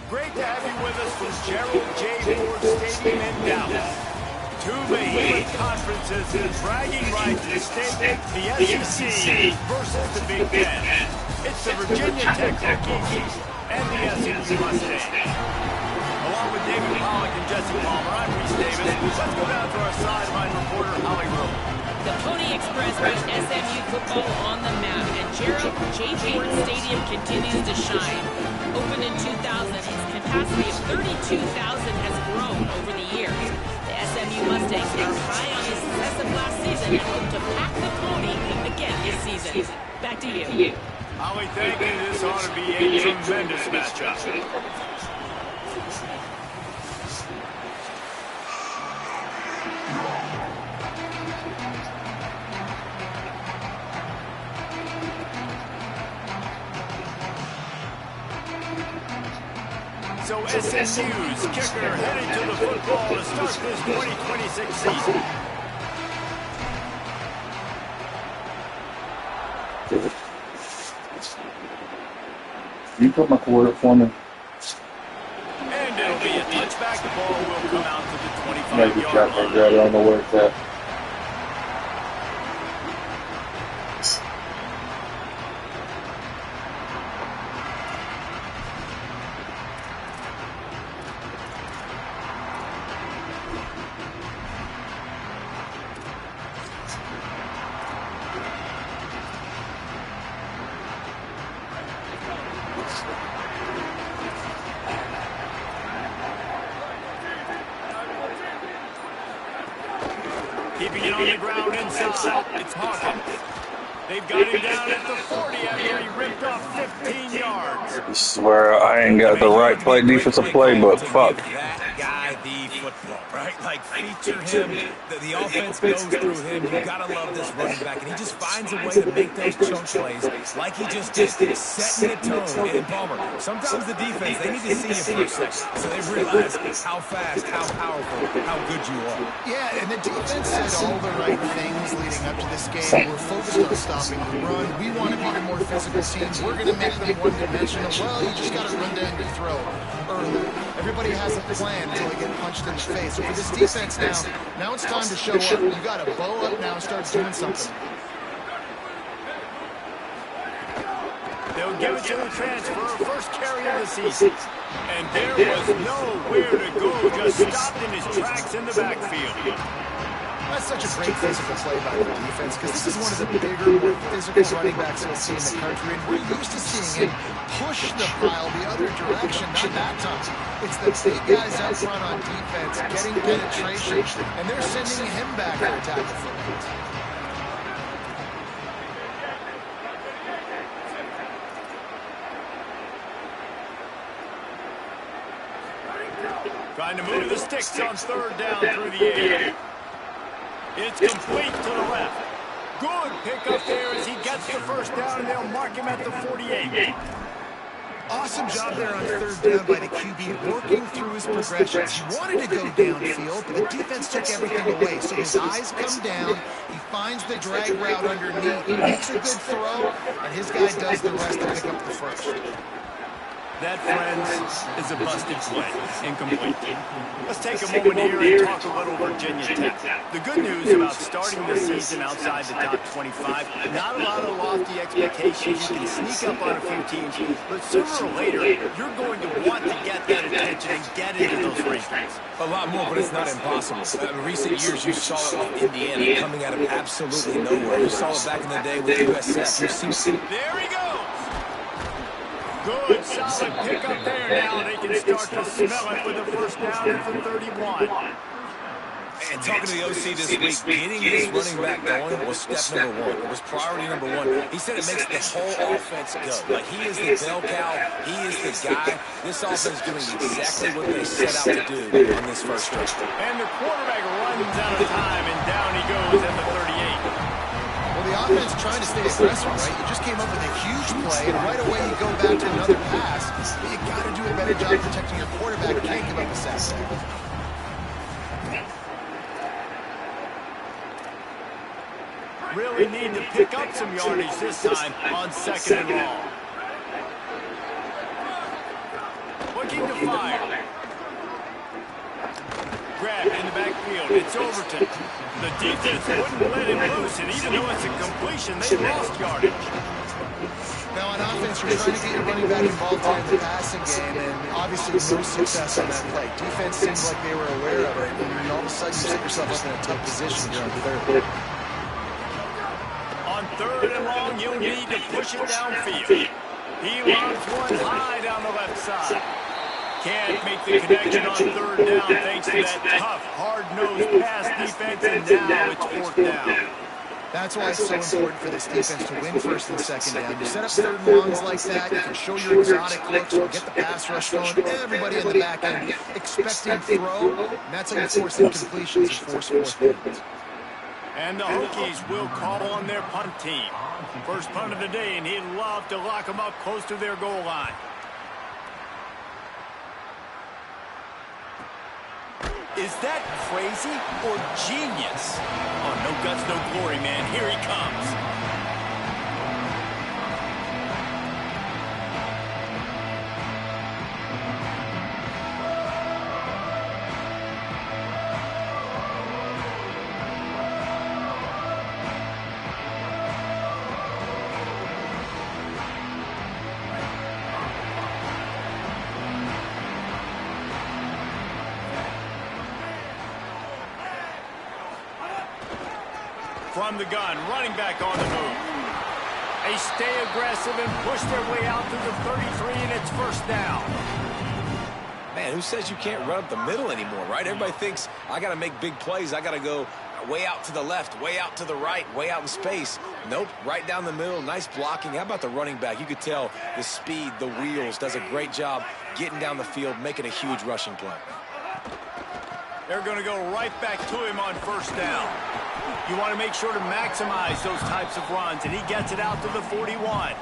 Great to have you with us from Gerald J. Ford Stadium in Dallas. Two of the elite conferences and bragging rights to state the SEC versus the Big Ten. It's the Virginia Tech Hokies and the SEC Mustangs. Along with David Pollack and Jesse Palmer, I'm Reese Davis. Let's go down to our sideline reporter, Holly Rowe. The Pony Express put SMU football on the map, and Gerald J. Ford Stadium continues to shine. Opened in 2000, its capacity of 32,000 has grown over the years. The SMU Mustangs are high on the success of last season and hope to pack the Pony again this season. Back to you. Holly, thank you. This ought to be a tremendous matchup. So SMU's kicker headed to the football to start this 2026 season. You put my cord up for me. And it'll be a touchback. The ball will come out to the 25-yard line. I don't know where it's at. Keeping it on the ground inside. It's Hawkins. They've got him down at the 40 after he ripped off 15 yards. I swear I ain't got the right defensive play, but fuck. That guy the football, right? Like, feature him. The offense goes through him. You gotta love this running back, and he just finds a way to make those chunk plays like he just did, setting the tone. And Palmer, sometimes the defense, they need to see you for a second, so they realize how fast, how powerful, how good you are. Yeah, and the defense said all the right things leading up to this game. We're focused on stopping the run. We want to be the more physical team. We're going to make them one-dimensional. Well, you just got to run down your throat early. Everybody has a plan until they get punched in the face. So for this defense now it's time to show up. You got to bow up now and start doing something. They'll give it to the transfer, first carry of the season. And there was nowhere to go, just stopped in his tracks in the backfield. That's such a great physical play by the defense, because this is one of the bigger, more physical running backs we'll see in the country, and we're used to seeing him push the pile the other direction, not that time. It's the big guys out front on defense getting penetration, and they're sending him back to attack the football. Trying to move the sticks on third down through the air. It's complete to the left. Good pickup there as he gets the first down, and they'll mark him at the 48. Awesome job there on third down by the QB, working through his progressions. He wanted to go downfield, but the defense took everything away. So his eyes come down, he finds the drag route underneath, he makes a good throw, and his guy does the rest to pick up the first. That, friends, is a busted play. Incomplete. Let's take a moment here and talk a little Virginia Tech. The good news about starting the season outside the top 25, not a lot of lofty expectations. You can sneak up on a few teams, but sooner or later, you're going to want to get that attention and get into those rankings. A lot more, but it's not impossible. In recent years, you saw it with Indiana coming out of absolutely nowhere. You saw it back in the day with USF. There he goes. Good, solid pickup there. Now they can start to smell it with the first down at the 31. And talking to the OC this week, getting this running back going was step number one. It was priority number one. He said it makes the whole offense go. Like, he is the bell cow. He is the guy. This offense is doing exactly what they set out to do on this first drive. And the quarterback runs out of time, and down he goes at the 38. Well, the offense trying to stay aggressive, right? You just came up with a huge play, and right away you go back to another pass. But you got to do a better job protecting your quarterback. Can't give up a sack. Really need to pick up some yardage this time on second and long. Looking to fire. Grab in the backfield. It's Overton. The defense wouldn't let him loose, and even though it's a completion, they lost yardage. Now on offense, you're trying to get your running back involved here in the passing game, and obviously no success on that play. Defense seems like they were aware of it, and all of a sudden you set yourself up in a tough position here on third. On third and long, you'll need to push it downfield. He loves one high down the left side. Can't make the connection on third down thanks to that tough, hard-nosed pass defense, and now it's fourth down. That's why it's so important for this defense to win first and second down. You set up third and longs like that, you can show your exotic looks, you'll get the pass rush going, everybody in the back end expecting throw, and that's how you force incompletions and force fourth downs. And the Hokies will call on their punt team. First punt of the day, and he'd love to lock them up close to their goal line. Is that crazy or genius? Oh, no guts, no glory, man. Here he comes. From the gun, running back on the move. They stay aggressive and push their way out through the 33, and it's first down. Man, who says you can't run up the middle anymore, right? Everybody thinks, I got to make big plays. I got to go way out to the left, way out to the right, way out in space. Nope, right down the middle, nice blocking. How about the running back? You could tell the speed, the wheels, does a great job getting down the field, making a huge rushing play. They're going to go right back to him on first down. You want to make sure to maximize those types of runs, and he gets it out to the 41.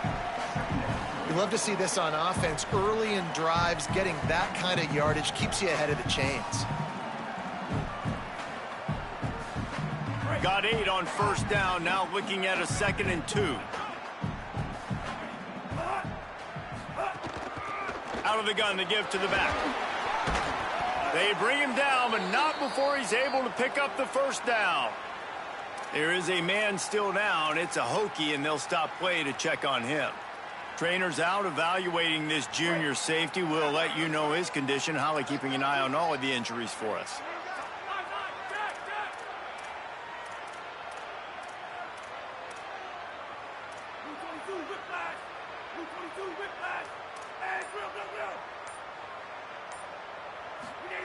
You love to see this on offense. Early in drives, getting that kind of yardage keeps you ahead of the chains. Got 8 on first down, now looking at a 2nd and 2. Out of the gun to give to the back. They bring him down, but not before he's able to pick up the first down. There is a man still down. It's a Hokie, and they'll stop play to check on him. Trainer's out evaluating this junior safety. We'll let you know his condition. Holly keeping an eye on all of the injuries for us.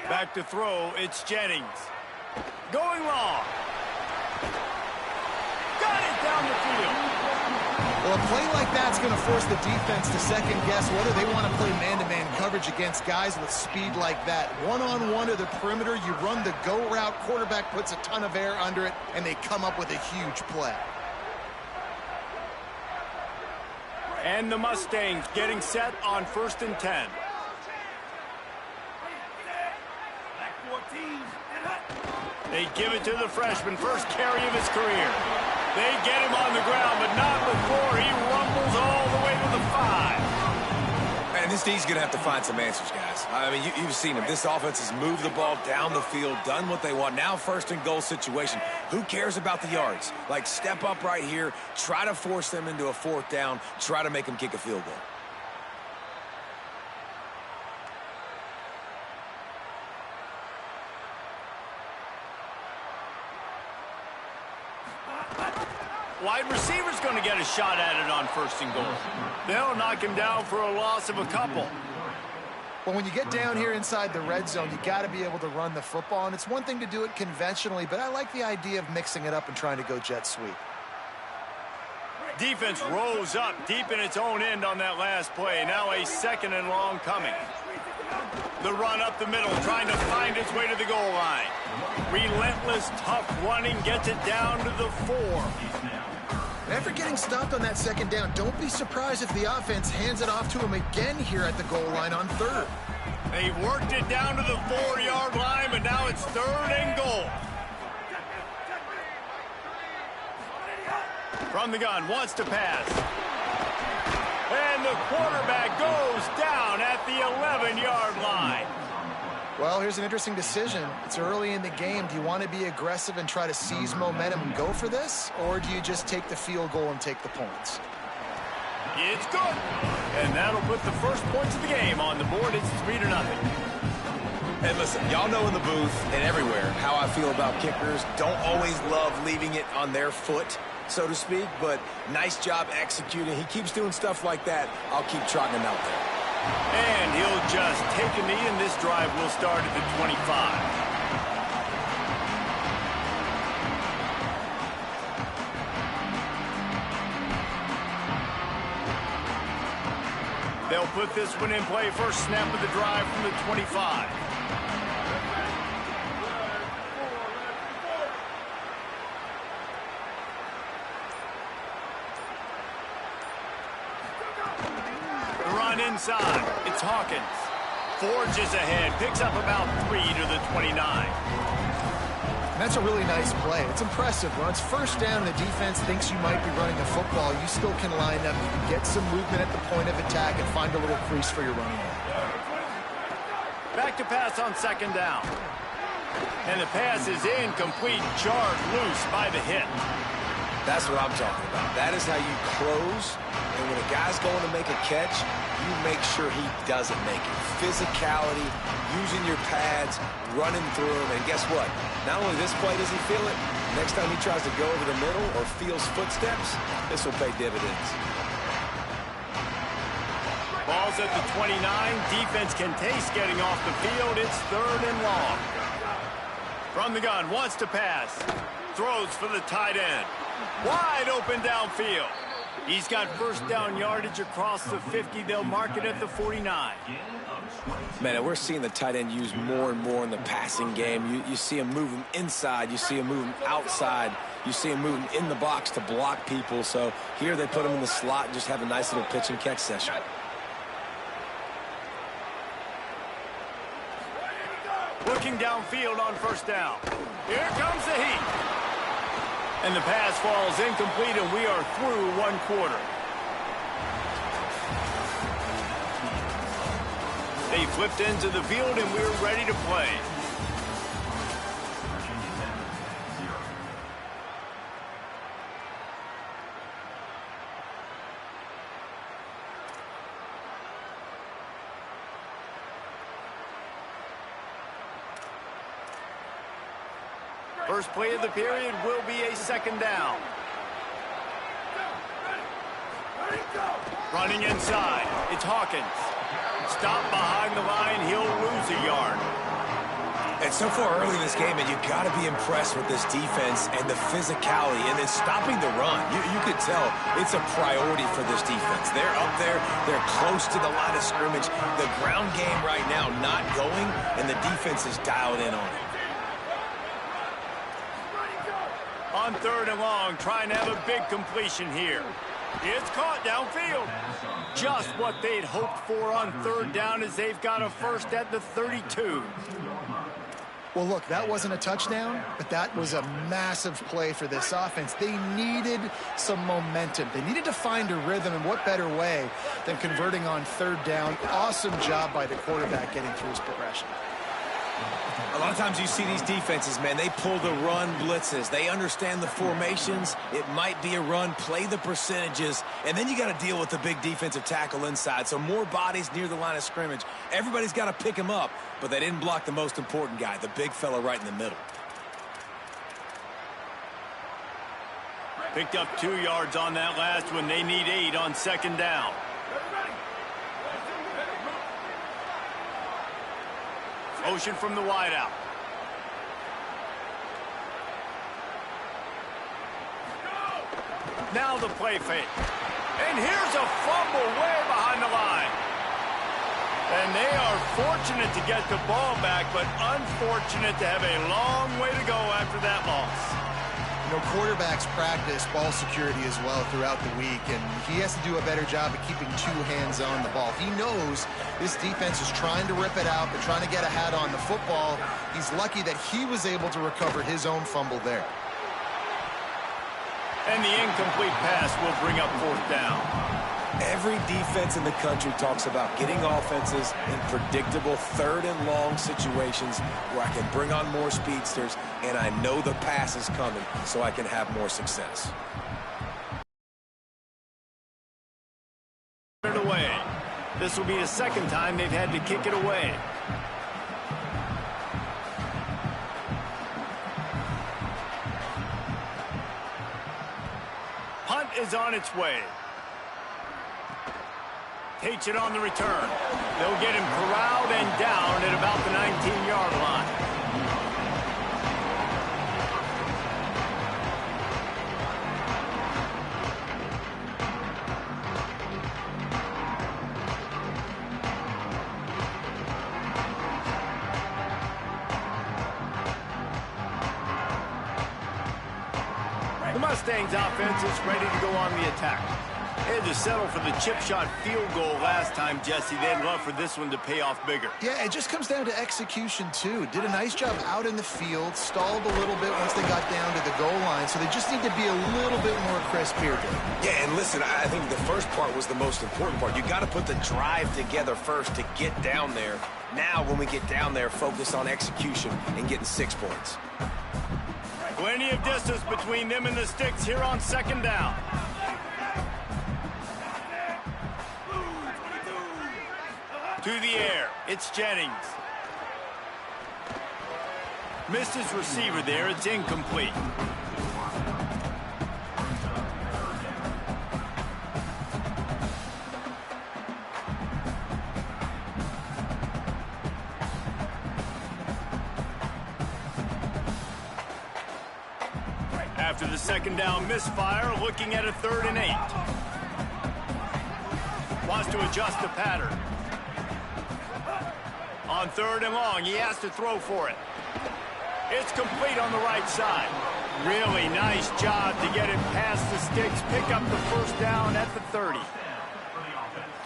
Back to throw, it's Jennings. Going long. Got it down the field. Well, a play like that's going to force the defense to second-guess whether they want to play man-to-man coverage against guys with speed like that. One-on-one to the perimeter, you run the go route, quarterback puts a ton of air under it, and they come up with a huge play. And the Mustangs getting set on 1st and 10. They give it to the freshman, first carry of his career. They get him on the ground, but not before he rumbles all the way to the 5. Man, this D's going to have to find some answers, guys. I mean, you've seen him. This offense has moved the ball down the field, done what they want. Now 1st and goal situation. Who cares about the yards? Like, step up right here, try to force them into a 4th down, try to make them kick a field goal. Wide receiver's going to get a shot at it on 1st and goal. They'll knock him down for a loss of a couple. Well, when you get down here inside the red zone, you got to be able to run the football, and it's one thing to do it conventionally, but I like the idea of mixing it up and trying to go jet sweep. Defense rose up deep in its own end on that last play. Now a 2nd and long coming. The run up the middle, trying to find its way to the goal line. Relentless, tough running, gets it down to the 4. After getting stopped on that 2nd down, don't be surprised if the offense hands it off to him again here at the goal line on 3rd. They worked it down to the 4-yard line, but now it's 3rd and goal. From the gun, wants to pass. And the quarterback goes down at the 11-yard line. Well, here's an interesting decision. It's early in the game. Do you want to be aggressive and try to seize momentum and go for this? Or do you just take the field goal and take the points? It's good. And that'll put the first points of the game on the board. It's 3-0. And listen, y'all know in the booth and everywhere how I feel about kickers. Don't always love leaving it on their foot, so to speak, but nice job executing. He keeps doing stuff like that. I'll keep trotting him out there. And he'll just take a knee, and this drive will start at the 25. They'll put this one in play. First snap of the drive from the 25. Inside, it's Hawkins. Forges ahead, picks up about 3 to the 29. And that's a really nice play. It's impressive. When it's 1st down and the defense thinks you might be running the football, you still can line up. You can get some movement at the point of attack and find a little crease for your running back. Back to pass on 2nd down. And the pass is incomplete, jarred loose by the hit. That's what I'm talking about. That is how you close. And when a guy's going to make a catch, you make sure he doesn't make it. Physicality, using your pads, running through them. And guess what? Not only this play does he feel it, next time he tries to go over the middle or feels footsteps, this will pay dividends. Ball's at the 29. Defense can taste getting off the field. It's 3rd and long. From the gun, wants to pass. Throws for the tight end. Wide open downfield. He's got first down yardage across the 50. They'll mark it at the 49. Man, we're seeing the tight end used more and more in the passing game. You see him moving inside. You see him moving outside. You see him moving in the box to block people. So here they put him in the slot and just have a nice little pitch and catch session. Looking downfield on first down. Here comes the heat. And the pass falls incomplete, and we are through one quarter. They flipped into the field, and we're ready to play. First play of the period will be a second down. Running inside, it's Hawkins. Stop behind the line, he'll lose a yard. And so far early in this game, and you got to be impressed with this defense and the physicality and then stopping the run. You could tell it's a priority for this defense. They're up there. They're close to the line of scrimmage. The ground game right now not going, and the defense is dialed in on it. On third and long, trying to have a big completion here. It's caught downfield. Just what they'd hoped for on third down as they've got a first at the 32. Well, look, that wasn't a touchdown, but that was a massive play for this offense. They needed some momentum. They needed to find a rhythm, and what better way than converting on third down. Awesome job by the quarterback getting through his progression. A lot of times you see these defenses, man, they pull the run blitzes. They understand the formations. It might be a run, play the percentages, and then you got to deal with the big defensive tackle inside. So more bodies near the line of scrimmage. Everybody's got to pick him up, but they didn't block the most important guy, the big fella right in the middle. Picked up 2 yards on that last one. They need 8 on second down. Motion from the wideout. Now the play fake. And here's a fumble way behind the line. And they are fortunate to get the ball back, but unfortunate to have a long way to go after that loss. You know, quarterbacks practice ball security as well throughout the week, and he has to do a better job of keeping 2 hands on the ball. He knows this defense is trying to rip it out. They're trying to get a hat on the football. He's lucky that he was able to recover his own fumble there. And the incomplete pass will bring up fourth down. Every defense in the country talks about getting offenses in predictable third and long situations where I can bring on more speedsters and I know the pass is coming so I can have more success. Away. This will be the second time they've had to kick it away. Punt is on its way. Takes it on the return. They'll get him corralled and down at about the 19-yard line. The Mustangs offense is ready to go on the attack. They had to settle for the chip shot field goal last time, Jesse. They'd love for this one to pay off bigger. Yeah, it just comes down to execution, too. Did a nice job out in the field, stalled a little bit once they got down to the goal line, so they just need to be a little bit more crisp here, Dave. Yeah, and listen, I think the first part was the most important part. You got to put the drive together first to get down there. Now, when we get down there, focus on execution and getting 6 points. Plenty of distance between them and the sticks here on second down. To the air, it's Jennings. Missed his receiver there, it's incomplete. After the second down misfire, looking at a 3rd and 8. Wants to adjust the pattern. On 3rd and long, he has to throw for it. It's complete on the right side. Really nice job to get it past the sticks, pick up the first down at the 30.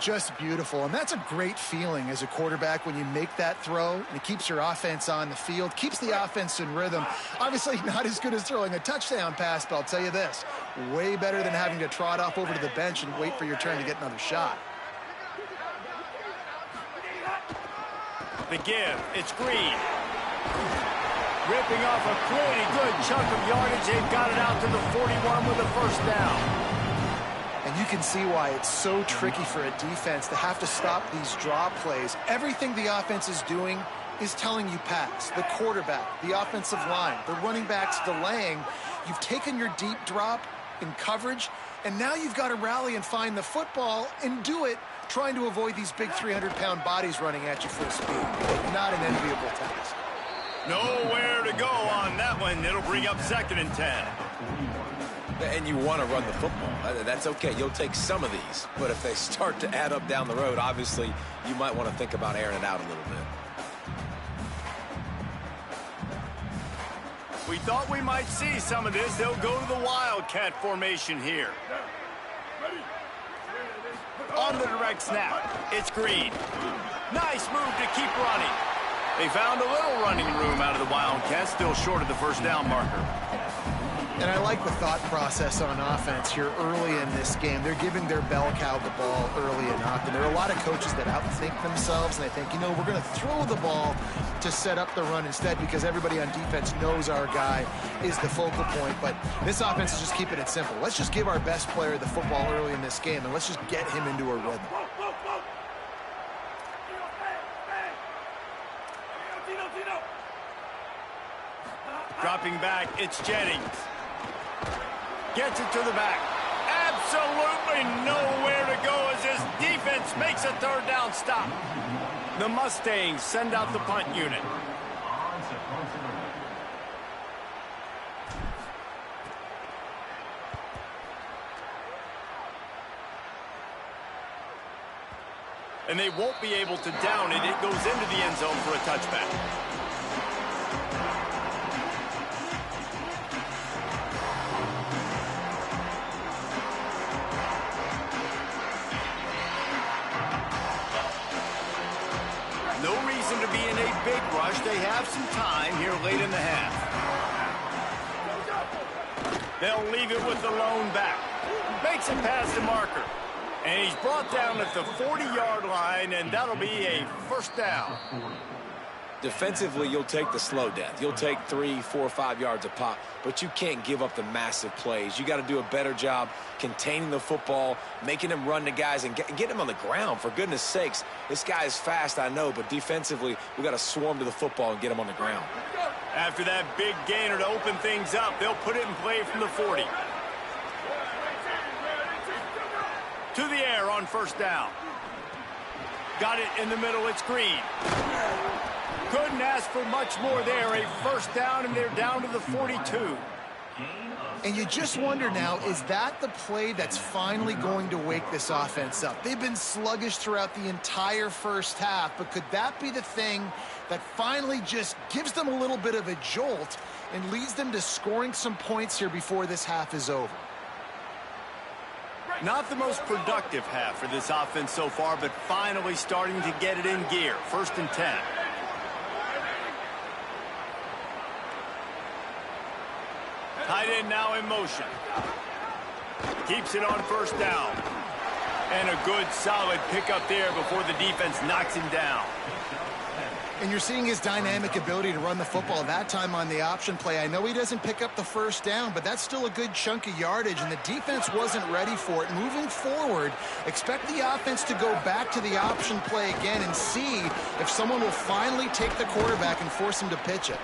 Just beautiful, and that's a great feeling as a quarterback when you make that throw, and it keeps your offense on the field, keeps the offense in rhythm. Obviously not as good as throwing a touchdown pass, but I'll tell you this, way better than having to trot off over to the bench and wait for your turn to get another shot. The give, it's Green. Ripping off a pretty good chunk of yardage. They've got it out to the 41 with a first down. And you can see why it's so tricky for a defense to have to stop these draw plays. Everything the offense is doing is telling you pass. The quarterback, the offensive line, the running backs delaying. You've taken your deep drop in coverage, and now you've got to rally and find the football and do it trying to avoid these big 300-pound bodies running at you full speed. Not an enviable task. Nowhere to go on that one. It'll bring up 2nd and 10. And you want to run the football. That's okay. You'll take some of these. But if they start to add up down the road, obviously, you might want to think about airing it out a little bit. We thought we might see some of this. They'll go to the Wildcat formation here. On the direct snap, it's Green. Nice move to keep running. They found a little running room out of the Wildcats, still short of the first down marker. And I like the thought process on offense here early in this game. They're giving their bell cow the ball early enough. And there are a lot of coaches that outthink themselves, and they think, you know, we're going to throw the ball to set up the run instead because everybody on defense knows our guy is the focal point. But this offense is just keeping it simple. Let's just give our best player the football early in this game, and let's just get him into a rhythm. Dropping back, it's Jennings. Gets it to the back. Absolutely nowhere to go as this defense makes a 3rd down stop. The Mustangs send out the punt unit. And they won't be able to down it. It goes into the end zone for a touchback. No reason to be in a big rush. They have some time here late in the half. They'll leave it with the lone back. Makes it past the marker. And he's brought down at the 40-yard line, and that'll be a first down. Defensively, you'll take the slow death. You'll take 3, 4, 5 yards a pop, but you can't give up the massive plays. You got to do a better job containing the football, making him run to guys, and get him on the ground, for goodness sakes. This guy is fast, I know, but defensively, we got to swarm to the football and get him on the ground. After that big gainer to open things up, they'll put it in play from the 40. To the air on first down. Got it in the middle, it's Green. Couldn't ask for much more there. A first down, and they're down to the 42. And you just wonder now, is that the play that's finally going to wake this offense up? They've been sluggish throughout the entire first half, but could that be the thing that finally just gives them a little bit of a jolt and leads them to scoring some points here before this half is over? Not the most productive half for this offense so far, but finally starting to get it in gear. 1st and 10. Tight end now in motion. Keeps it on first down. And a good solid pickup there before the defense knocks him down. And you're seeing his dynamic ability to run the football that time on the option play. I know he doesn't pick up the first down, but that's still a good chunk of yardage, and the defense wasn't ready for it. Moving forward, expect the offense to go back to the option play again and see if someone will finally take the quarterback and force him to pitch it.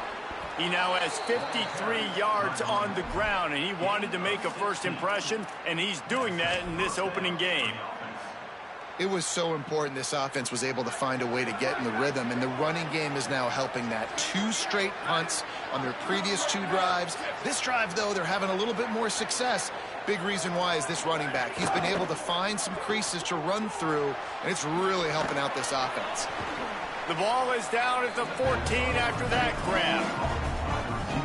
He now has 53 yards on the ground, and he wanted to make a first impression, and he's doing that in this opening game. It was so important this offense was able to find a way to get in the rhythm, and the running game is now helping that. 2 straight punts on their previous 2 drives. This drive, though, they're having a little bit more success. Big reason why is this running back. He's been able to find some creases to run through, and it's really helping out this offense. The ball is down at the 14 after that grab.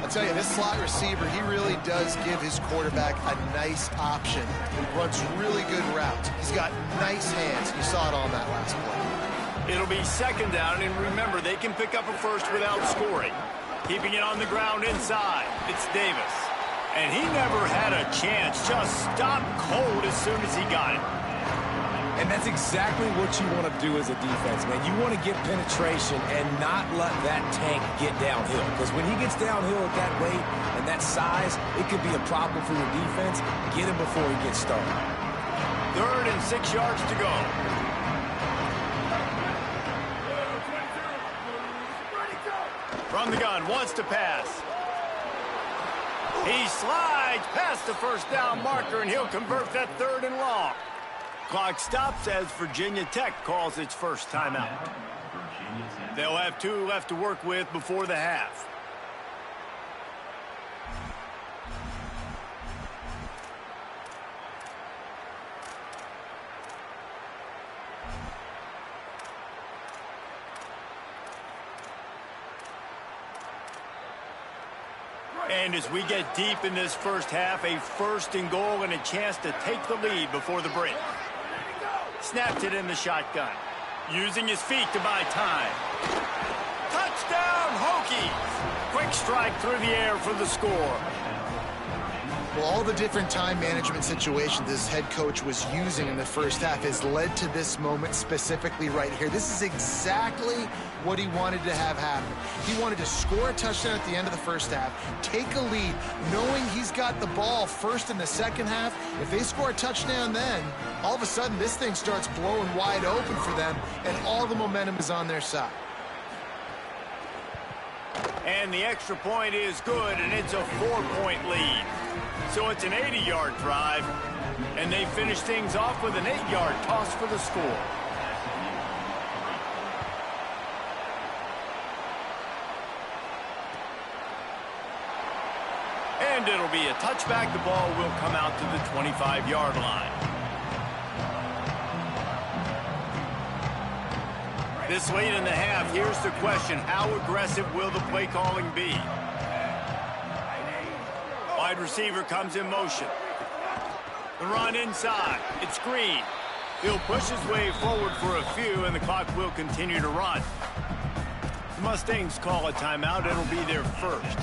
I'll tell you, this slot receiver, he really does give his quarterback a nice option. He runs really good routes. He's got nice hands. You saw it on that last play. It'll be 2nd down, and remember, they can pick up a first without scoring. Keeping it on the ground inside, it's Davis. And he never had a chance, just stopped cold as soon as he got it. And that's exactly what you want to do as a defense, man. You want to get penetration and not let that tank get downhill. Because when he gets downhill at that weight and that size, it could be a problem for your defense. Get him before he gets started. 3rd and 6 yards to go. From the gun, wants to pass. He slides past the 1st down marker, and he'll convert that 3rd and long. Clock stops as Virginia Tech calls its first timeout. They'll have 2 left to work with before the half. And as we get deep in this first half, a 1st and goal and a chance to take the lead before the break. Snapped it in the shotgun. Using his feet to buy time. Touchdown, Hokies! Quick strike through the air for the score. Well, all the different time management situations this head coach was using in the first half has led to this moment specifically right here. This is exactly what he wanted to have happen. He wanted to score a touchdown at the end of the first half, take a lead, knowing he's got the ball first in the second half. If they score a touchdown then, all of a sudden this thing starts blowing wide open for them, and all the momentum is on their side. And the extra point is good, and it's a 4-point lead. So it's an 80-yard drive, and they finish things off with an 8-yard toss for the score. And it'll be a touchback. The ball will come out to the 25-yard line. This late in the half, here's the question. How aggressive will the play calling be? Wide receiver comes in motion. The run inside. It's Green. He'll push his way forward for a few, and the clock will continue to run. The Mustangs call a timeout. It'll be their first.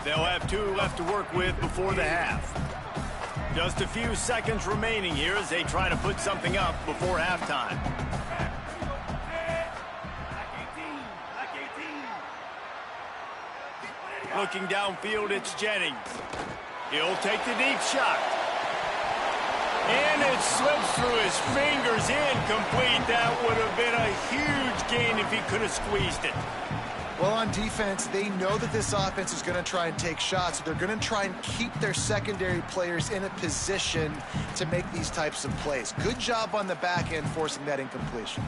They'll have 2 left to work with before the half. Just a few seconds remaining here as they try to put something up before halftime. Looking downfield, it's Jennings. He'll take the deep shot. And it slips through his fingers, incomplete. That would have been a huge gain if he could have squeezed it. Well, on defense, they know that this offense is going to try and take shots. They're going to try and keep their secondary players in a position to make these types of plays. Good job on the back end forcing that incompletion.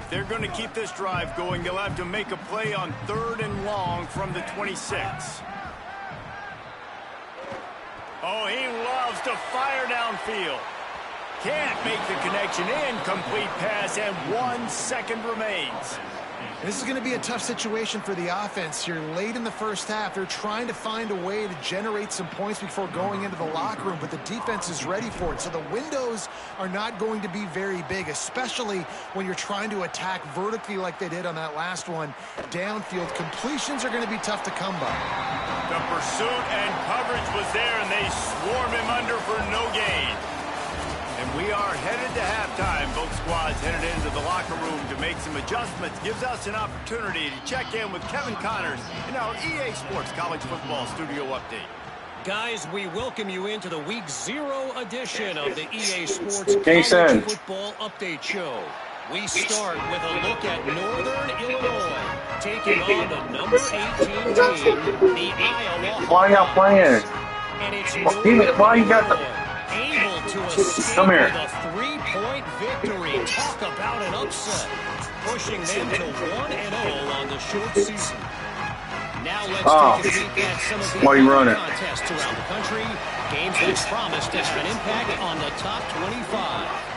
They're going to keep this drive going. They'll have to make a play on 3rd and long from the 26. Oh, he loves to fire downfield. Can't make the connection. Incomplete pass, and 1 second remains. This is going to be a tough situation for the offense here late in the first half. They're trying to find a way to generate some points before going into the locker room, but the defense is ready for it. So the windows are not going to be very big, especially when you're trying to attack vertically like they did on that last one. Downfield completions are going to be tough to come by. The pursuit and coverage was there, and they swarm him under for no gain. And we are headed to halftime. Both squads headed into the locker room to make some adjustments. Gives us an opportunity to check in with Kevin Connors in our EA Sports College Football Studio Update. Guys, we welcome you into the Week 0 edition of the EA Sports College Football Update Show. We start with a look at Northern Illinois. taking on the number 18 team, the Iowa Why y'all playing? And it's Why you got the... able to escape Come here. with a 3-point victory. Talk about an upset, pushing them to 1-0 on the short season. Now let's take a peek at some of the Why you running? contests around the country. Games that promise to have an impact on the top 25.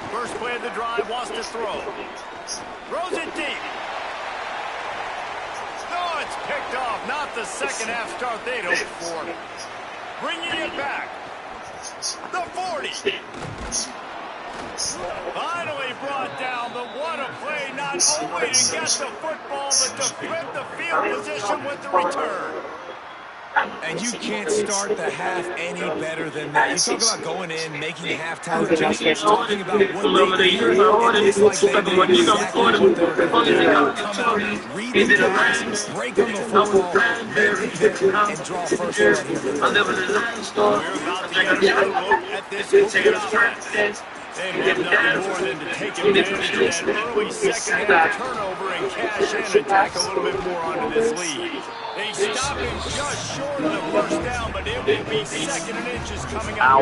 First play of the drive, wants to throw. Throws it deep. No, it's picked off. Not the second half start they'd hoped for. Bringing it back. The 40. Finally brought down, but what a play, not only to get the football, but to flip the field position with the return. And you can't start the half any better than that. You talk about going in, making halftime adjustments, talking about what they did. It's like they did exactly what they were going to do. Come out, read the pass, break on the football, make the pick, and draw first down here. We're about to get a look at this offense. They'd love nothing more than to take advantage of that early second half turnover and cash in and tack a little bit more onto this lead. They stop him just short of the first down, but it will be second and inches coming up.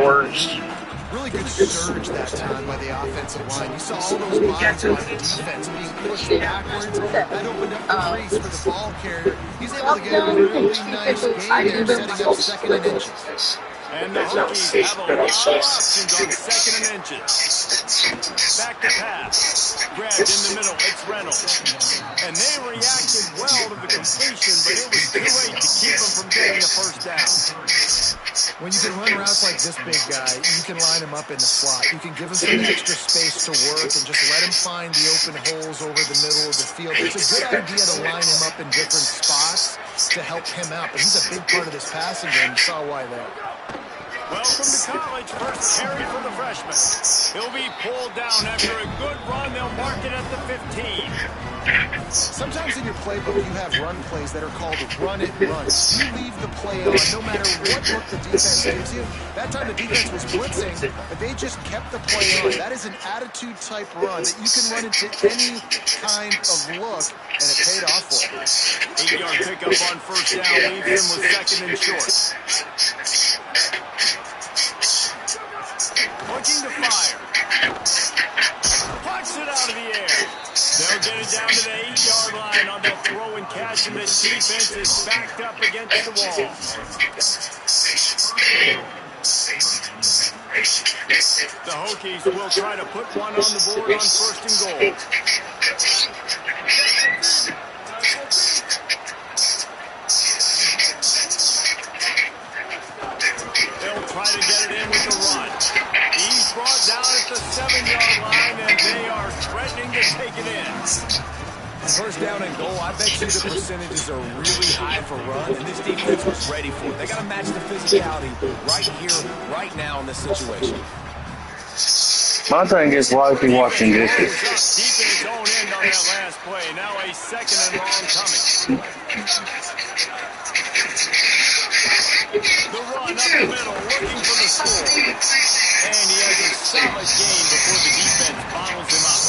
Really good surge that time by the offensive line. You saw all those lines by the defense being pushed backwards. That opened up the crease for the ball carrier. He's able to get a really nice gain there, setting up second and inches. And the Hokies have a lot of options on second and inches. Back to pass. Grabbed in the middle. It's Reynolds. And they reacted well to the completion, but it was too late to keep them from getting the first down. When you can run routes like this big guy, you can line him up in the slot. You can give him some extra space to work and just let him find the open holes over the middle of the field. It's a good idea to line him up in different spots to help him out. But he's a big part of this passing game. You saw why there. Welcome to college. First carry for the freshman. He'll be pulled down after a good run. They'll mark it at the 15. Sometimes in your playbook, you have run plays that are called run it, run. You leave the play on no matter what look the defense gives you. That time the defense was blitzing, but they just kept the play on. That is an attitude-type run that you can run into any kind of look, and it paid off for you. 8-yard pickup on first down leaves him with second and short. Looking to fire. Pucks it out of the air. They'll get it down to the 8-yard line on the throw and catch, and the defense is backed up against the wall. The Hokies will try to put one on the board on first and goal. They'll try to get it in with the run. He's brought down at the 7-yard line, and they are threatening to take it in. First down and goal, I bet you the percentages are really high for run, and this defense was ready for it. They got to match the physicality right here, right now in this situation. My thing is, why is he washing dishes? Deep in his own end on that last play. Now a second and long coming. The run up the middle, looking for the score. And he has a solid gain before the defense bottles him up.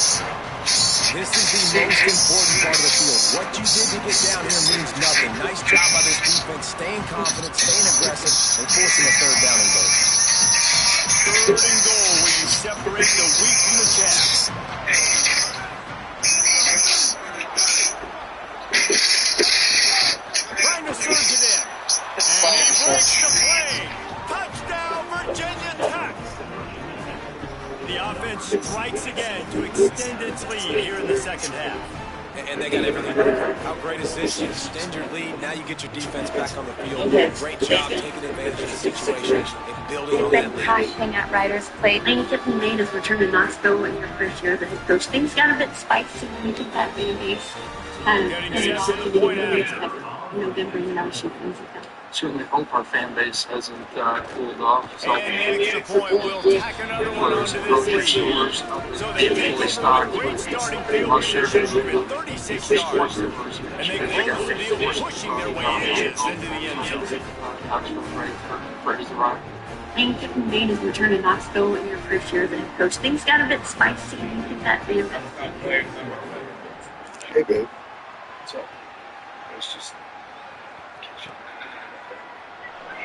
This is the most important part of the field. What you did to get down here means nothing. Nice job by this defense, staying confident, staying aggressive, and forcing a third down and goal. Third and goal when you separate the wheat from the chaff. Trying to surge it in. And he breaks the play. Touchdown, Virginia Tech. The offense strikes again to extend its lead here in the second half. And they got everything right. How great is this? You extend your lead, now you get your defense back on the field. Great job taking advantage of the situation and building on that lead. Hang out Riders played. Lane Kiffin made his return to Knoxville in your first year as the head coach. Things got a bit spicy when you took that fan base. Getting set for the point after. November, things like that. Certainly hope our fan base hasn't cooled off. So And the extra point will tack another one onto this lead. So they make it a great starting field position with 36 yards. And they close the deal pushing their way inches into the end zone. Lane Kiffin made his return to Knoxville in your first year as the head coach. Things got a bit spicy when you took that fan base. Hey, babe. So, it's just.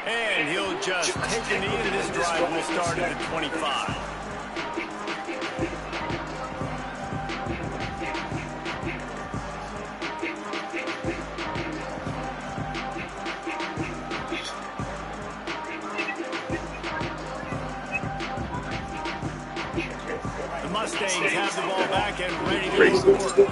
And he'll just take a knee, and this drive will start at the 25. The Mustangs have the ball back and ready to score.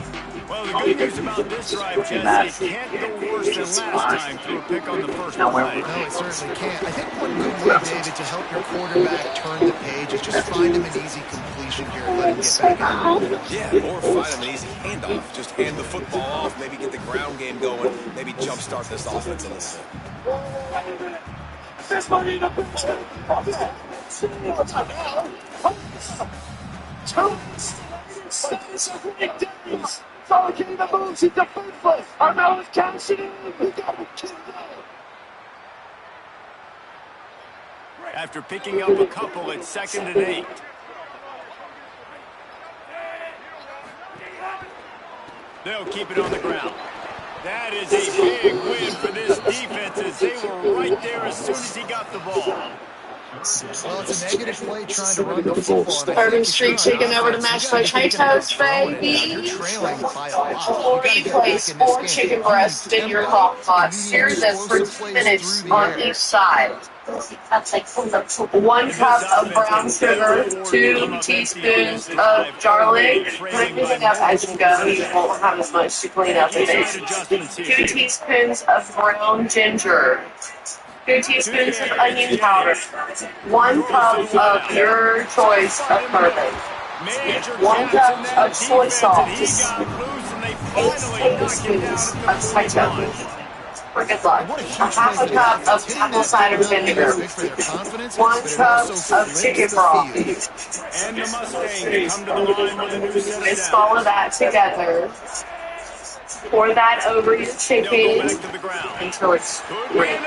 Well, the good news about this drive, Jesse, it can't go worse than last time through a pick on the first play. No, it certainly can't. I think one good way, David, to help your quarterback turn the page is just find him an easy completion here and let him get back out. Yeah, or find him an easy handoff. Just hand the football off, maybe get the ground game going, maybe jumpstart this offense a little bit. After picking up a couple, it's 2nd and 8. They'll keep it on the ground. That is a big win for this defense as they were right there as soon as he got the ball. Well, it's a negative play trying to run the football. Urban Street chicken over to mashed potatoes, baby. Or you place 4 chicken breasts in your crock pot. Sear them for 2 minutes on each side. That's like 1 cup of brown sugar, 2 teaspoons of garlic. Clean it up as you go. You won't have as much to clean up with it. 2 teaspoons of brown ginger. 2 teaspoons of onion powder. 1 cup of your choice of bourbon. 1 cup of soy sauce. 8 tablespoons of ketchup. For good luck. A half a cup of apple cider vinegar. 1 cup of chicken broth. And the Mustangs come to the line with a new set of Mix all of that together. Pour that over your chicken until it's ready.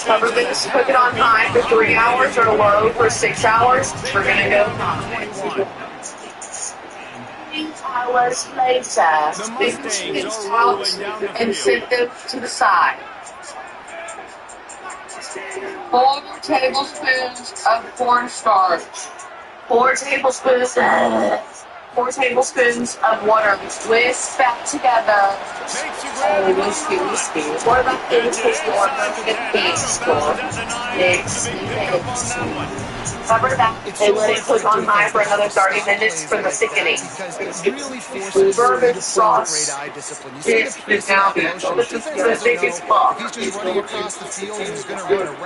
Cover this, cook it on high for 3 hours or low for 6 hours. We're going to go high. 3 hours later, spin the chickens out and set them to the side. 4 tablespoons of cornstarch. 4 tablespoons of water. Whisk back together. Whiskey. What about this water? Mix. Cover that and let it cook on high for another 30 minutes for the thickening. Bourbon sauce is now the thickest puff.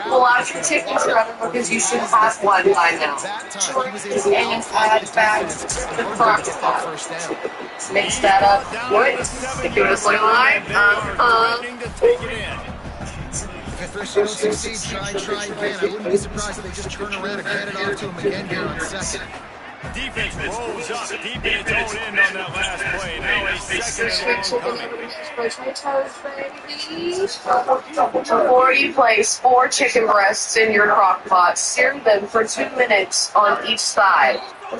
Pull out your chicken shredder because you should have one by now. And add back the crock pot. Mix that up. What? If you just look alive, If first you don't succeed, try again. I wouldn't be surprised if they just turn around and hand it off to him again here on 2nd. Defense rolls up deep in its own end on that last play. Now a 2nd and long coming. Before you place 4 chicken breasts in your crock pot, sear them for 2 minutes on each side. 1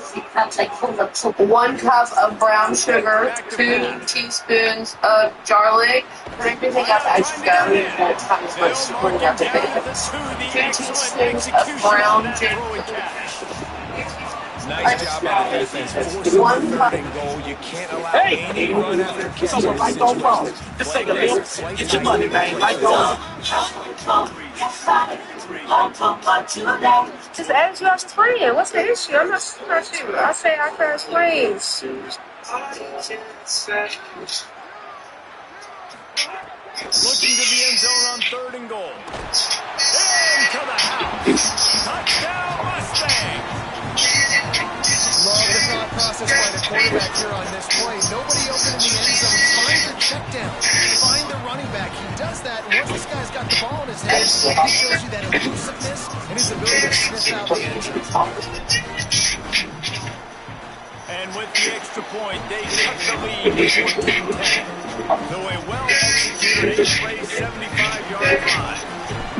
cup of brown sugar, 2 teaspoons of garlic. Put everything up as you go. You won't have as much to clean up with it. 2 teaspoons of brown ginger. Nice job on the defense. Force 1 cup. goal. You can't allow any run after catch in this situation. Just take a minute. Get your money back. Just ask you as a friend. What's the issue? I'm not supposed to. I say I crash planes. Looking to the end zone on 3rd and goal. Into the house. Touchdown, Mustang. Love the thought process by the quarterback here on this play. Nobody open in the end zone. Find the check down. Find the running back. He does that. And once this guy's got the ball in his hands, he shows you that elusiveness and his ability to sniff out the end zone. And with the extra point, they cut the lead to 14-10. Though a well-executed 8-play, 75-yard drive.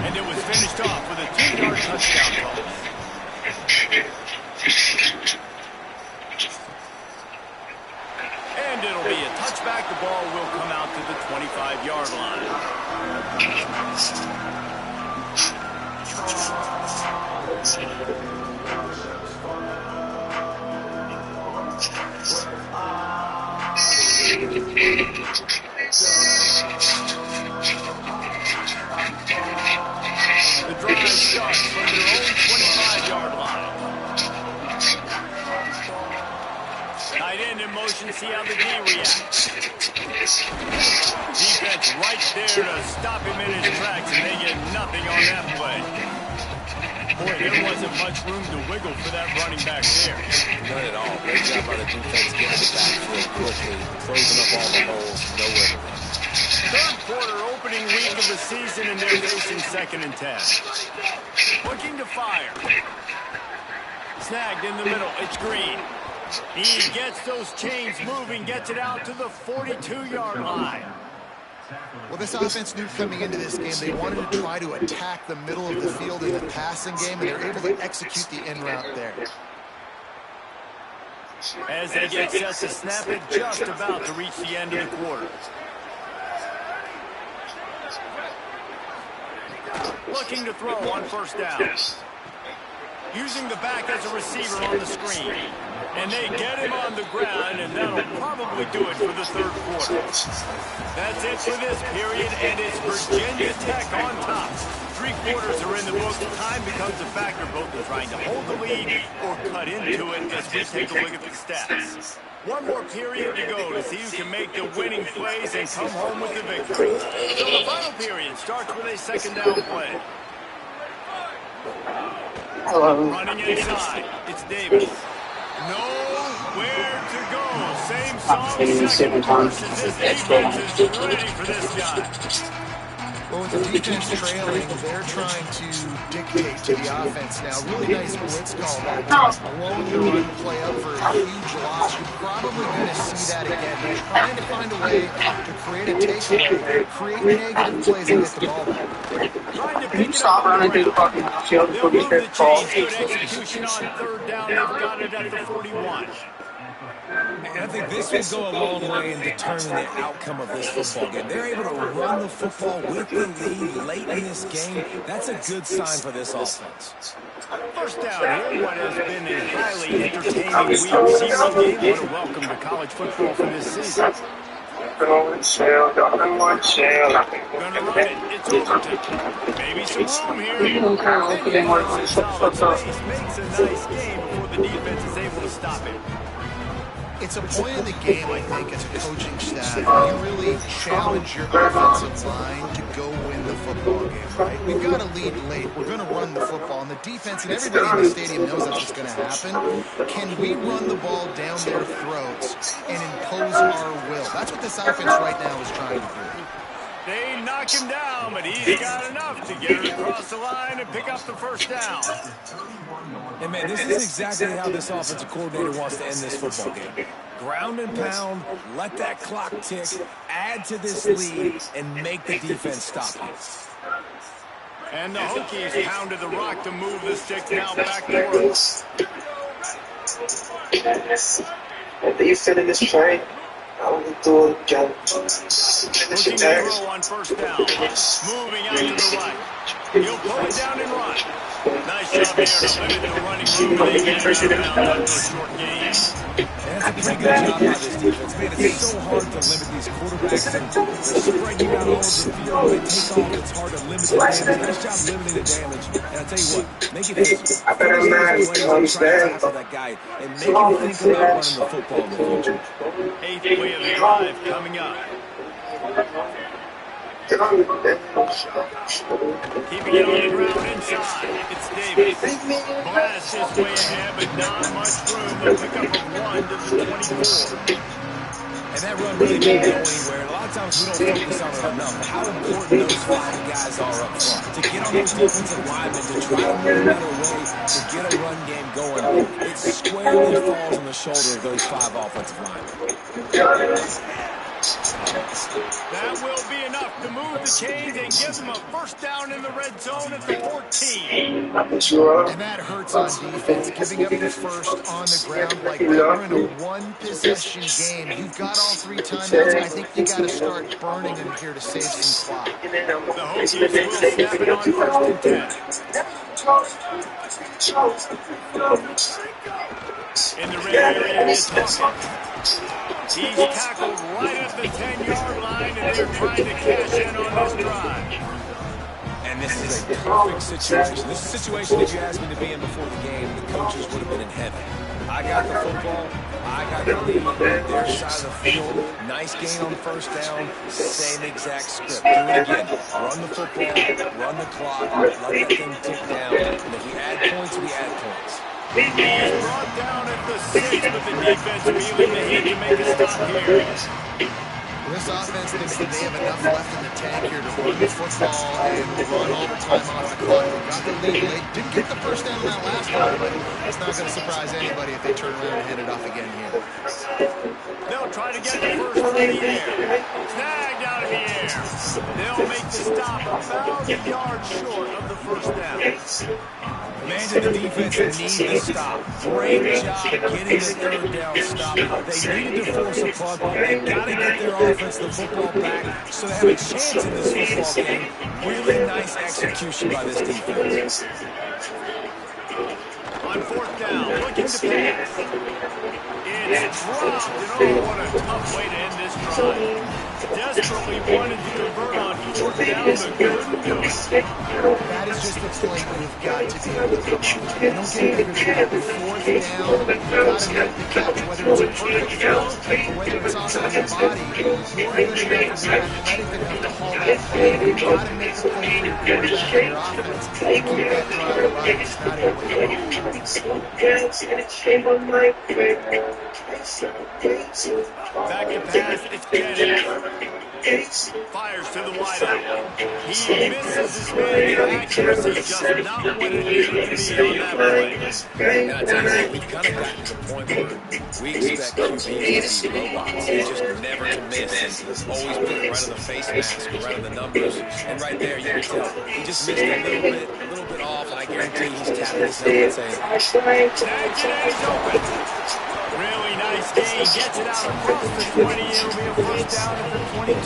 And it was finished off with a 2-yard touchdown toss. And and it'll be a touchback. The ball will come out to the 25-yard line. The drive starts from their own 25-yard line. Tight end in motion, see how the D reacts. Defense right there to stop him in his tracks, and they get nothing on that play. Boy, there wasn't much room to wiggle for that running back there. None at all. Great job by the defense getting the backfield quickly, closing up all the holes, nowhere to run. Third quarter, opening week of the season, and they're facing 2nd and 10. Looking to fire. Snagged in the middle. It's Green. He gets those chains moving, gets it out to the 42-yard line. Well, this offense knew coming into this game they wanted to try to attack the middle of the field in the passing game, and they're able to execute the in route there. As they get set to snap it, just about to reach the end of the quarter. Looking to throw on first down. Using the back as a receiver on the screen. And they get him on the ground, and that'll probably do it for the third quarter. That's it for this period, and it's Virginia Tech on top. 3 quarters are in the books. Time becomes a factor, both in trying to hold the lead or cut into it as we take a look at the stats. One more period to go to see who can make the winning plays and come home with the victory. So the final period starts with a 2nd down play. Hello. Running inside, it's Davis. Nowhere to go. Same song, second verse, and this defense is ready for this guy. Well, with the defense trailing, they're trying to dictate to the offense now. Really nice blitz call that time. Blowing the run play up for a huge loss. You're probably going to see that again. They're trying to find a way to create a takeaway, create negative plays and get the ball back. Stop running through the fucking field before you get called. Good execution on third down. They've got it at the 41. And I think this will go a long way in determining the outcome of this football game. They're able to run the football with the lead late in this game. That's a good sign for this offense. First down here, what has been a highly entertaining week 0 game. What a welcome to college football for this season. Gonna run it. It's Overton. Maybe some room here. Makes a nice game before the defense is able to stop it. It's a point in the game, I think, as a coaching staff, you really challenge your offensive line to go win the football game, right? We've got a lead late. We're going to run the football. And the defense and everybody in the stadium knows that's what's going to happen. Can we run the ball down their throats and impose our will? That's what this offense right now is trying to do. They knock him down, but he's got enough to get it across the line and pick up the first down. And, man, this is exactly how this offensive coordinator wants to end this football game. Ground and pound, let that clock tick, add to this lead, and make the defense stop you. And the Hokies pounded the rock to move the stick now back to work. Are you fit in this play? Looking to throw on first down. Moving out to the right. He'll pull it down and run. Nice job here to limit the running room. They get it down for a short gain. And that's a pretty good job by this defense. Man, it's so hard to limit these quarterbacks. And they're spreading you out all over the field. They take off. It's hard to limit the damage. Nice job limiting the damage. And I'll tell you what, make it easy. I better not understand. That guy and make him think about running the football in the future. 8th play of the drive coming up. Keeping it on the ground inside. It's Davis. Blast his way ahead, but not much room. The pickup of 1 to the 24. And that run really didn't go anywhere. And a lot of times we don't focus on it enough. How important those 5 guys are up front. To get on those defensive linemen, to try to move them away, to get a run game going. It squarely falls on the shoulder of those 5 offensive linemen. That will be enough to move the chains and give them a first down in the red zone at the 14. And that hurts on defense, giving up the first on the ground like that. We're in a one-possession game. You've got all 3 timeouts. I think you got to start burning them here to save some clock. The Hokies will snap it on 1st and 10. In the red area, it's Hawkins. He's tackled right at the 10-yard line, and they're trying to cash in on this drive. And this is a perfect situation. This is a situation, if you asked me to be in before the game, the coaches would have been in heaven. I got the football. I got the lead. Their side of the field. Nice gain on 1st down. Same exact script. Do it again. Run the football. Run the clock. Let that thing tick down. And if we add points, we add points. He is brought down at the 6, but the defense feeling the heat to make a stop here. This offense thinks that they have enough left in the tank here to run the football and run all the time off the clock. They got the lead late. Didn't get the first down that last time, but it's not going to surprise anybody if they turn around and hand it off again here. They'll try to get the first in the air. Snagged out of the air. They'll make the stop about a yard short of the first down. Man to the defense that need the stop. Great job getting the 3rd down stop. They needed to force a punt. They got to get their offense the football back so they have a chance in this football game. Really nice execution by this defense. On 4th down, looking to pass. It's dropped, and oh, what a tough way to end this drive. Desperately wanted to convert on 4th down, but couldn't do it. That is just a play you've got to be able to come up with. Don't get bigger than that. 4th down, you've got to make the catch, whether it's a perfect throw or whether it's off of your body. You're good enough and you're athletic enough to haul that play. You've got to make the play for your quarterback and your offense. Keep that drive alive. It's not able to go. Back to pass, it's Jennings. Fires to the wideout. He misses his man. Accuracy just not what it needed to be on that play. And I tell you what, we've kind of gotten to the point where we expect QBs to be robots. They just never to miss. And always put it right on the face mask, right on the numbers. And right there, you can tell he just missed a little bit off. And I guarantee he's tapping his helmet saying, he's open. Really nice gain. Gets it out across the 20. It'll be a first down at the 22.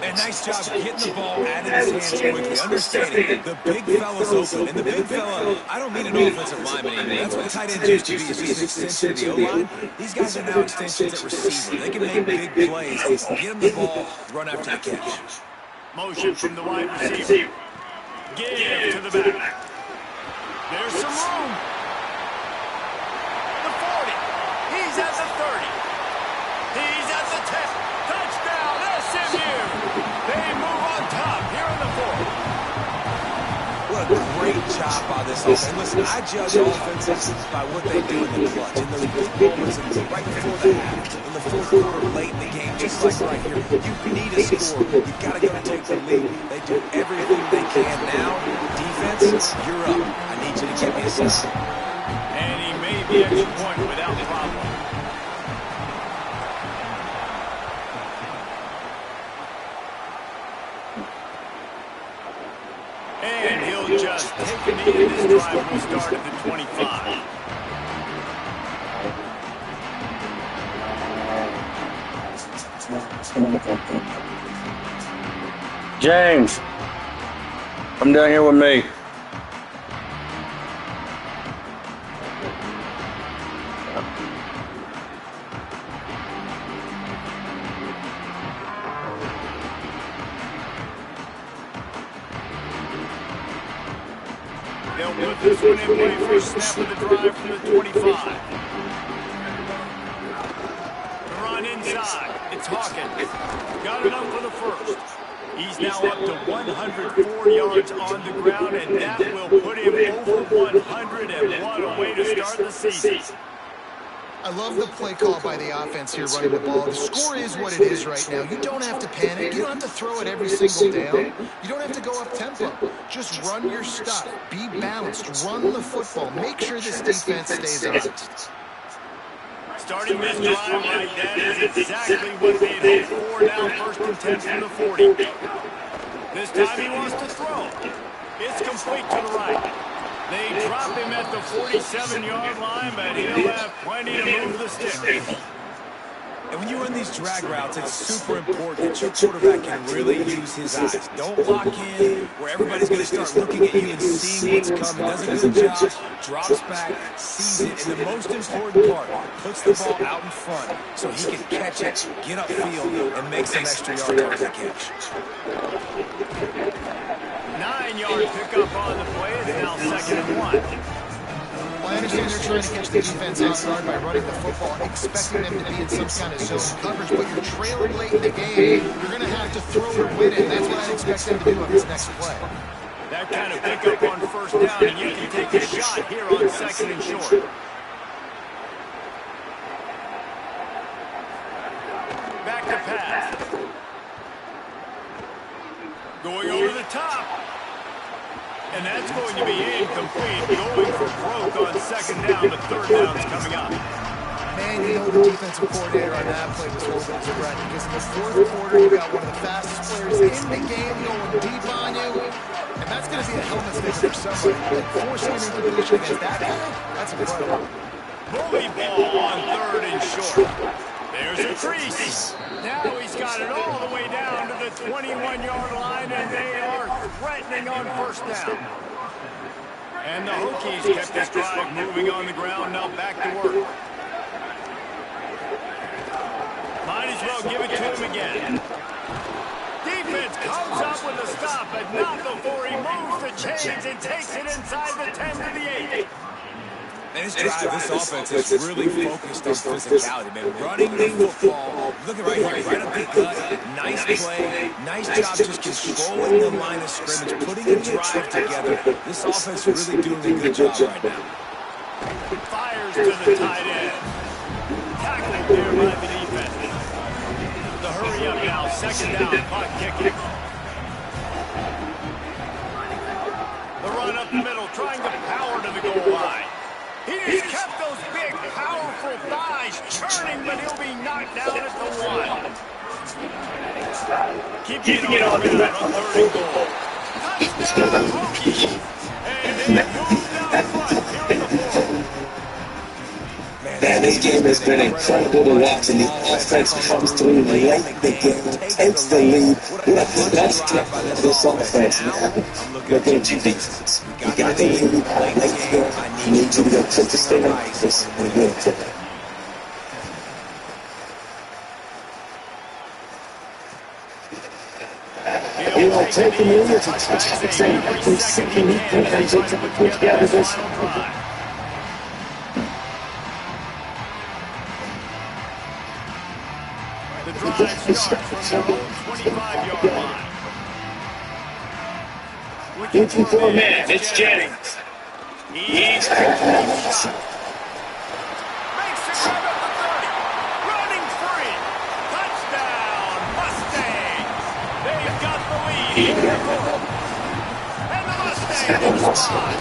And nice job getting the ball out of his hands quickly. Understanding the big fella's open. And the big fella, I don't mean an offensive lineman anymore. That's what tight ends used to be, just an extension of the O-line. These guys are now extensions at receiver. They can make big plays. Get them the ball, run after the catch. Motion from the wide receiver. Give to the back. There's some room. The 40. He's at the 30. He's at the 10. Touchdown, SMU. They move on top here in the 4th. What a great job by this offense. And listen, I judge offenses by what they do in the clutch. In those big moments, right before the half, in the 4th quarter, late in the game, just like right here. You need a score. You've got to go and take the lead. They do everything they can now. Defense, you're up. I need you to give me a stop. And he made the extra point without problem. And he'll just take a knee, and this drive will start at the 25. James, come down here with me. They'll put this one in play for a snap of the drive from the 25. The run inside. It's Hawkins. Got enough for the first. He's now up to 104 yards on the ground, and that will put him over 100, and what a way to start the season. I love the play call by the offense here running the ball. The score is what it is right now. You don't have to panic. You don't have to throw it every single down. You don't have to go up tempo. Just run your stuff. Be balanced. Run the football. Make sure this defense stays honest. Starting this drive like that is exactly what they had hoped for. Now first and 10 from the 40. This time he wants to throw. It's complete to the right. They drop him at the 47-yard line, but he'll have plenty to move the stick. And when you run these drag routes, it's super important that your quarterback can really use his eyes. Don't lock in where everybody's going to start looking at you and seeing what's coming. Does a good job, drops back, sees it, and the most important part, puts the ball out in front so he can catch it, get upfield, and make some extra yards after the catch. 9-yard pickup on the play. It's now 2nd and 1. I understand they're trying to catch the defense off guard by running the football, expecting them to be in some kind of zone coverage, but you're trailing late in the game. You're going to have to throw to win it. That's what I expect them to do on this next play. That kind of pickup on first down, and you can take a shot here on 2nd and short. Back to pass. Going over the top. And that's going to be incomplete. Going for broke on 2nd down, but 3rd down's coming up. Man, you know the defensive coordinator on that play was holding his breath because in the 4th quarter, you got one of the fastest players in the game going deep on you. And that's going to be a helmet sticker for somebody. Like forcing an incompletion against that guy, that's incredible. Bully ball on 3rd and short. There's a crease. Now he's got it all the way down to the 21-yard line, and they are threatening on 1st down. And the Hokies kept this drive moving on the ground. Now back to work. Might as well give it to him again. Defense comes up with a stop, but not before he moves the chains and takes it inside the 10 to the 8. And this drive, this offense is really focused on physicality, man. Running the football, look at right here, right up the gut, nice play, nice job just controlling the line of scrimmage, putting a drive together. This offense is really doing a good job right now. Fires to the tight end. Tackled there by the defense. The hurry up now, 2nd down, clock kicking. The run up the middle, trying to power to the goal line. He just kept those big, powerful thighs churning, but he'll be knocked down at the 1. Keeping it on the ground on 3rd and goal. Touchdown, Hokies! And they moved out front here in the 4th. Man, this game has been incredible to watch, and the offense comes through late the game, takes the lead. What a best step by this offense, man. Looking at your defense. You got the lead late the game. I need you to take the stay on this and win today. You know, taking the lead to touch the same every second he can and take to put together this. The drive starts from their own 25-yard line. Looking for a man, it's Jennings. He's taking a shot. Makes the grab at the 30. Running free. Touchdown, Mustangs. They've got the lead. And the Mustangs respond.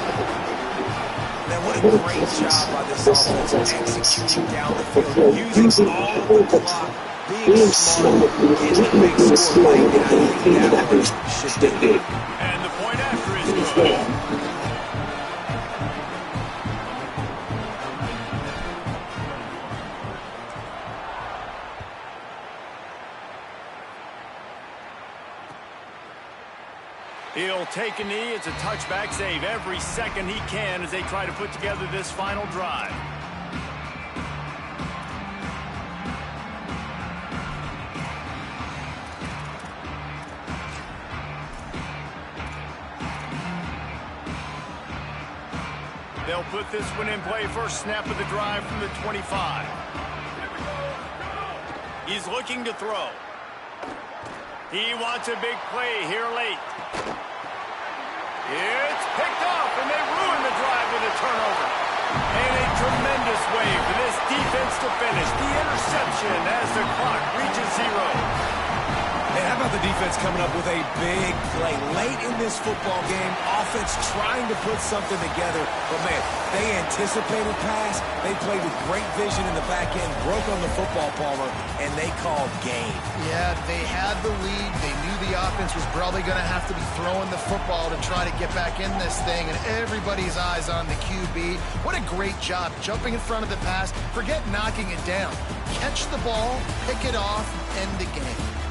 Man, what a great job by this offense executing down the field, using all of the clock, being smart, getting the big score late, and I think that's what you should do. And the point after is good. He'll take a knee. It's a touchback save every second he can as they try to put together this final drive. They'll put this one in play. First snap of the drive from the 25. He's looking to throw. He wants a big play here late. It's picked off, and they ruin the drive with a turnover. And a tremendous way for this defense to finish. The interception as the clock reaches 0. And how about the defense coming up with a big play late in this football game? Offense trying to put something together. But, man, they anticipated pass. They played with great vision in the back end, broke on the football, Palmer, and they called game. Yeah, they had the lead. They knew the offense was probably going to have to be throwing the football to try to get back in this thing, and everybody's eyes on the QB. What a great job jumping in front of the pass. Forget knocking it down. Catch the ball, pick it off, end the game.